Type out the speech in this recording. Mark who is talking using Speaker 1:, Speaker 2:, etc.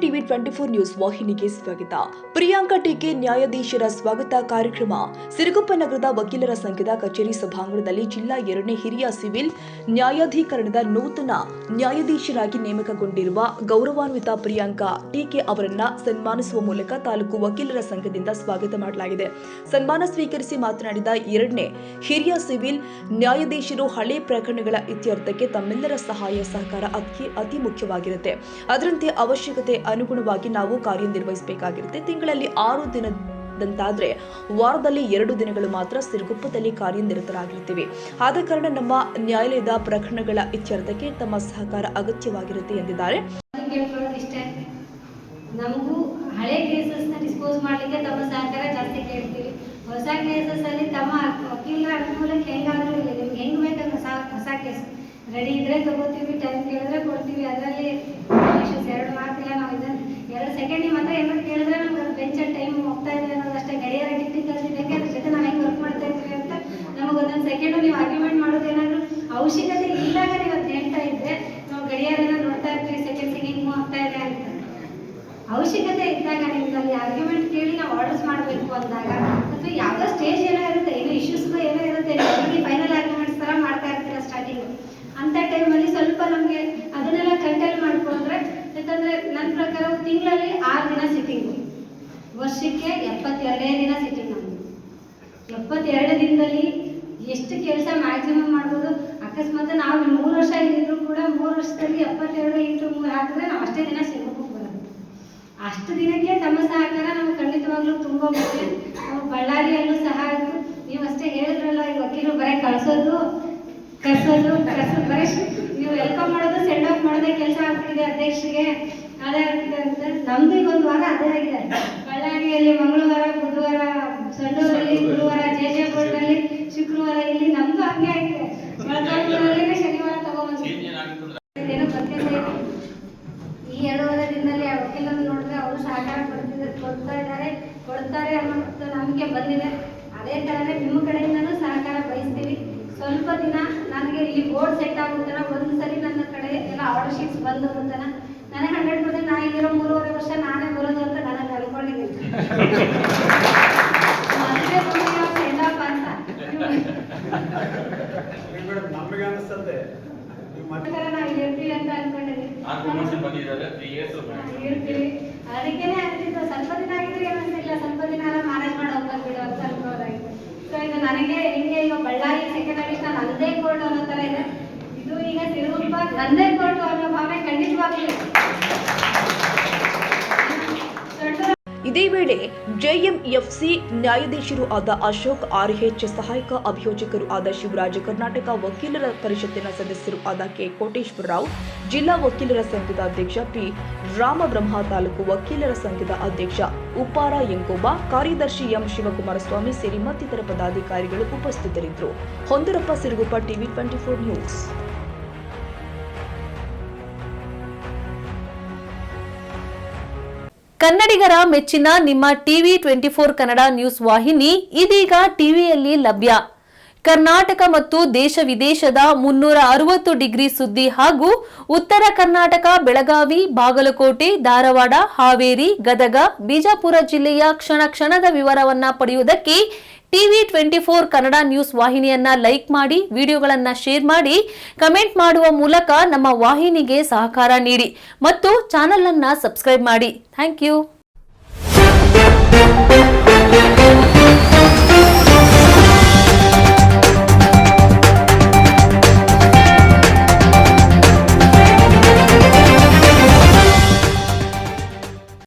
Speaker 1: TV 24 news ವಾಹಿನಿಗೆ ಸ್ವಾಗತ. ಪ್ರಿಯಾಂಕಾ ಟೀಕೆ ನ್ಯಾಯಾಧೀಶರ ಸ್ವಾಗತ ಕಾರ್ಯಕ್ರಮ ಸಿರುಗುಪ್ಪ ನಗರದ ವಕೀಲರ ಸಂಘದ ಕಚೇರಿ ಸಭಾಂಗಣದಲ್ಲಿ ಜಿಲ್ಲಾ 2ನೇ ಹಿರಿಯ ಸಿವಿಲ್ ನ್ಯಾಯಾಧೀಕರಣದ ನೂತನ ನ್ಯಾಯಾಧೀಶರಾಗಿ ನೇಮಕಗೊಂಡಿರುವ ಗೌರವಾನ್ವಿತ ಪ್ರಿಯಾಂಕಾ ಟೀಕೆ ಅವರನ್ನ ಸನ್ಮಾನಿಸುವ ಮೂಲಕ ತಾಲೂಕು ವಕೀಲರ ಸಂಘದಿಂದ ಸ್ವಾಗತ ಮಾಡಲಾಗಿದೆ. ಸನ್ಮಾನ ಸ್ವೀಕರಿಸಿ ಮಾತನಾಡಿದ 2ನೇ ಹಿರಿಯ ಸಿವಿಲ್ ನ್ಯಾಯಾಧೀಶರು ಹಳೆ ಪ್ರಕರಣಗಳ ಇತ್ಯರ್ಥಕ್ಕೆ ತಮ್ಮೆಲ್ಲರ ಸಹಾಯ ಸಹಕಾರ ಅತಿ ಮುಖ್ಯವಾಗಿರುತ್ತೆ. ಅದರಂತೆ ಅವಶ್ಯಕತೆ ಅನುಗುಣವಾಗಿ ನಾವು ಕಾರ್ಯನಿರ್ವಹಿಸಬೇಕಾಗಿರುತ್ತೆ. ತಿಂಗಳಲ್ಲಿ 6 ದಿನದಂತಾದ್ರೆ ವಾರದಲ್ಲಿ 2 ದಿನಗಳು ಮಾತ್ರ ಸಿರುಗುಪ್ಪದಲ್ಲಿ ಕಾರ್ಯನಿರತರಾಗಿರ್ತೀವಿ. ಆದ ಕಾರಣ ನಮ್ಮ ನ್ಯಾಯಾಲಯದ ಪ್ರಕರಣಗಳ ಇತ್ಯರ್ಥಕ್ಕೆ ತಮ್ಮ ಸಹಕಾರ ಅಗತ್ಯವಾಗಿರುತ್ತೆ ಎಂದಿದ್ದಾರೆ.
Speaker 2: ನಮಗೂ ಹಳೆ ಕೇಸಸ್ ನ ಡಿಸ್ಪೋಸ್ ಮಾಡಲಿಕ್ಕೆ ತಮ್ಮ ಸಹಕಾರ ಜಾಸ್ತಿ ಕೇಳ್ತೀವಿ. ಹೊಸ ಕೇಸಸ್ ಅಲ್ಲಿ ತಮ್ಮ ವಕೀಲರ ಅನುಕೂಲಕ್ಕೆ ಹೆಂಗಾದ್ರೂ ಇಲ್ಲ, ನಿಮ್ಗೆ ಹೆಂಗ್ ಬೇಕಂದ್ರೆ ಹೊಸ ಕೇಸ್ ರೆಡಿ ಇದ್ರೆ ತಗೋತೀವಿ, ಟೈಮ್ ಕೇಳಿದ್ರೆ ಕೊಡ್ತೀವಿ. ಅದರಲ್ಲಿ ಇಶ್ಯೂಸ್ 2 ಮಾರ್ಕ್ತಿಲ್ಲ. ನಾವು ಇದನ್ನ 2 ಸೆಕೆಂಡ್ ನಿಮ್ಮ ಹತ್ರ ಏನಾದ್ರು ಕೇಳಿದ್ರೆ ನಮ್ಗೆ ಅದು ಬೆಂಚ್ ಟೈಮ್ ಹೋಗ್ತಾ ಇದೆ ಅನ್ನೋದಷ್ಟೇ. ಗಡಿಯಾರ ಡಿಕ್ಟಿಕಲ್ಸ್ ಇದಕ್ಕೆ ಅದ್ರ ಜೊತೆ ನಾವು ಹೆಂಗೆ ವರ್ಕ್ ಮಾಡ್ತಾ ಇರ್ತೀವಿ ಅಂತ ನಮಗೆ ಒಂದೊಂದು ಸೆಕೆಂಡು ನೀವು ಆರ್ಗ್ಯುಮೆಂಟ್ ಮಾಡೋದೇನಾದ್ರು ಅವಶ್ಯಕತೆ ಇದ್ದಾಗ ನೀವು ಅದು ಹೇಳ್ತಾ ಇದ್ರೆ ನಾವು ಗಡಿಯಾರನ ನೋಡ್ತಾ ಇರ್ತೀವಿ, ಸೆಕೆಂಡ್ಸಿಗೆ ಹಿಂಗೆ ಆಗ್ತಾ ಇದೆ ಅಂತ. ಅವಶ್ಯಕತೆ ಇದ್ದಾಗ ನಿಮ್ಗೆ ಅಲ್ಲಿ ಆರ್ಗ್ಯುಮೆಂಟ್ ಕೇಳಿ ನಾವು ಆರ್ಡರ್ಸ್ ಮಾಡಬೇಕು ಅಂದಾಗ ಅಥವಾ ಯಾವುದೋ ಸ್ಟೇಜ್ ಏನೋ ಇರುತ್ತೆ, ಏನೋ ಇಶ್ಯೂಸ್ಗಳು ಏನೋ ಇರುತ್ತೆ, ಫೈನಲ್ ಆರ್ಗ್ಯುಮೆಂಟ್ಸ್ ಥರ ಮಾಡ್ತಾ ಇರ್ತೀರ ಸ್ಟಾರ್ಟಿಂಗ್ ಅಂತ ಟೈಮಲ್ಲಿ ಸ್ವಲ್ಪ ನಮಗೆ ಅದನ್ನೆಲ್ಲ ಕಂಟ್ರೋಲ್ ಮಾಡ್ಕೊಂಡ್ರೆ, ಯಾಕಂದರೆ ನನ್ನ ಪ್ರಕಾರ ತಿಂಗಳಲ್ಲಿ 6 ದಿನ ಸಿಟ್ಟಿಂಗು, ವರ್ಷಕ್ಕೆ 72 ದಿನ ಸಿಟ್ಟಿಂಗ್. ನಮ್ಮದು 72 ದಿನದಲ್ಲಿ ಎಷ್ಟು ಕೆಲಸ ಮ್ಯಾಕ್ಸಿಮಮ್ ಮಾಡ್ಬೋದು. ಅಕಸ್ಮಾತ್ ನಾವು 3 ವರ್ಷ ಇದ್ರೂ ಕೂಡ 3 ವರ್ಷದಲ್ಲಿ 72 × 3 ಹಾಕಿದ್ರೆ ನಾವು ಅಷ್ಟೇ ದಿನ ಸಿಗಬೇಕು ಬರೋದು. ಅಷ್ಟು ದಿನಕ್ಕೆ ತಮ್ಮ ಸಹಕಾರ ನಮ್ಗೆ ಖಂಡಿತವಾಗ್ಲೂ ತುಂಬ ಮುಖ್ಯ. ನಾವು ಬಳ್ಳಾರಿಯಲ್ಲೂ ಸಹ ಆಯಿತು, ನೀವು ಅಷ್ಟೇ ಹೇಳಿದ್ರಲ್ಲ, ಈ ವಕೀಲರು ಬರೀ ಕರ್ಸೋದು ಬರೀ ನೀವು ವೆಲ್ಕಮ್ ಮಾಡೋದು ಸೆಂಡ್ ಆಫ್ ಮಾಡೋದೇ ಕೆಲಸ ಆಗ್ಬಿಟ್ಟಿದೆ ಅಧ್ಯಕ್ಷರಿಗೆ. ಅದೇ ಆಗ್ತಿದೆ ಅಂತ ನಮ್ದು ಈಗ 1 ವಾರ ಅದೇ ಆಗಿದೆ. ಬಳ್ಳಾರಿಯಲ್ಲಿ ಮಂಗಳವಾರ, ಬುಧವಾರ ಸಂಡೂರಲ್ಲಿ, ಗುರುವಾರ JJ ಬೋರ್ಡ್ನಲ್ಲಿ, ಶುಕ್ರವಾರ ಇಲ್ಲಿ ನಮ್ದು ಹಂಗೆ ಆಗಿದೆ. ಮೊಳಕಾಲ್ಮೂರಲ್ಲೇ ಶನಿವಾರ ತಗೊಂಡ್ಬಂದು ಏನೋ ಗೊತ್ತಿಲ್ಲ. ಈ 2 ವಾರದಿಂದಲೇ ಆ ವಕೀಲರನ್ನು ನೋಡಿದ್ರೆ ಅವರು ಸಹಕಾರ ಕೊಡ್ತಾರೆ ಅನ್ನೋ ನಂಬಿಕೆ ಬಂದಿದೆ. ಅದೇ ಥರನೇ ನಿಮ್ಮ ಕಡೆಯಿಂದನೂ ಸಹಕಾರ ಬಯಸ್ತೀವಿ. ಸ್ವಲ್ಪ ದಿನ ನನಗೆ ಇಲ್ಲಿ ಬೋರ್ಡ್ ಸೆಟ್ ಆಗುತ್ತಾನ, ಒಂದು ಸರಿ ನನ್ನ ಕಡೆ ಎಲ್ಲ ಆರ್ಡರ್ ಶೀಟ್ಸ್ ಬಂದು ಅಂತಾನ ನನಗೆ 100% ನಾ ಇಲ್ಲಿರೋ 3.5 ವರ್ಷ ನಾನೇ ಬರೋದು ಅಂತ ನನಗೆ ಅನ್ಕೊಂಡಿದ್ದೀನಿ. ಮದುವೆ ಸಮಯ ಸೆಂಡಾಪ್ ಅಂತ ನಾವು ಇರ್ತೀವಿ ಅಂತ ಅನ್ಕೊಂಡಿದ್ದೀವಿ. ಇರ್ತೀವಿ, ಅದಕ್ಕೇನೆ ಅಂತಿದ್ದು ಸ್ವಲ್ಪ ದಿನ ಆಗಿದ್ರೆ ಏನಿಲ್ಲ, ಸ್ವಲ್ಪ ದಿನ ಎಲ್ಲ ಮ್ಯಾನೇಜ್ ಮಾಡಿ ಹೋಗ್ಬಿಡು ಅಂತ ಅನ್ಕೋದಾಗಿದೆ. ಸೊ ಇದು ನನಗೆ ಹಿಂಗೆ ಈಗ ಬಳ್ಳಾರಿ ಸೆಕೆಂಡ್ ಅಡಿಷನ್ ನಂದೇ ಕೋರ್ಟ್ ಅನ್ನೋ ಥರ ಇದೆ. ಇದು ಈಗ ಸಿರುಗುಪ್ಪ ನಂದೇ ಕೋರ್ಟ್ ಅನ್ನೋ ಭಾವನೆ ಖಂಡಿತವಾಗ್ಲಿಲ್ಲ.
Speaker 1: ಇದೇ ವೇಳೆ JMFC ನ್ಯಾಯಾಧೀಶರು ಆದ ಅಶೋಕ್ RH, ಸಹಾಯಕ ಅಭಿಯೋಜಕರು ಆದ ಶಿವರಾಜ್, ಕರ್ನಾಟಕ ವಕೀಲರ ಪರಿಷತ್ತಿನ ಸದಸ್ಯರು ಆದ K. ಕೋಟೇಶ್ವರರಾವ್, ಜಿಲ್ಲಾ ವಕೀಲರ ಸಂಘದ ಅಧ್ಯಕ್ಷ P. ರಾಮಬ್ರಹ್ಮ, ತಾಲೂಕು ವಕೀಲರ ಸಂಘದ ಅಧ್ಯಕ್ಷ ಉಪ್ಪಾರ ಯಂಕೋಬ, ಕಾರ್ಯದರ್ಶಿ M. ಶಿವಕುಮಾರಸ್ವಾಮಿ ಸೇರಿ ಮತ್ತಿತರ ಪದಾಧಿಕಾರಿಗಳು ಉಪಸ್ಥಿತರಿದ್ದರು. ಹೊಂದರಪ್ಪ, ಸಿರುಗುಪ್ಪ, ಟಿವಿ 24 ನ್ಯೂಸ್.
Speaker 3: ಕನ್ನಡಿಗರ ಮೆಚ್ಚಿನ ನಿಮ್ಮ ಟಿವಿ 24 ಕನ್ನಡ ನ್ಯೂಸ್ ವಾಹಿನಿ ಇದೀಗ ಟಿವಿಯಲ್ಲಿ ಲಭ್ಯ. ಕರ್ನಾಟಕ ಮತ್ತು ದೇಶ ವಿದೇಶದ 360 ಡಿಗ್ರಿ ಸುದ್ದಿ ಹಾಗೂ ಉತ್ತರ ಕರ್ನಾಟಕ, ಬೆಳಗಾವಿ, ಬಾಗಲಕೋಟೆ, ಧಾರವಾಡ, ಹಾವೇರಿ, ಗದಗ, ಬಿಜಾಪುರ ಜಿಲ್ಲೆಯ ಕ್ಷಣ ಕ್ಷಣದ ವಿವರವನ್ನ ಪಡೆಯುವುದಕ್ಕೆ ಟಿವಿ 24 ಕನ್ನಡ ನ್ಯೂಸ್ ವಾಹಿನಿಯನ್ನ ಲೈಕ್ ಮಾಡಿ, ವಿಡಿಯೋಗಳನ್ನ ಶೇರ್ ಮಾಡಿ, ಕಮೆಂಟ್ ಮಾಡುವ ಮೂಲಕ ನಮ್ಮ ವಾಹಿನಿಗೆ ಸಹಕಾರ ನೀಡಿ ಮತ್ತು ಚಾನೆಲ್ ಅನ್ನ ಸಬ್ಸ್ಕ್ರೈಬ್ ಮಾಡಿ. Thank you.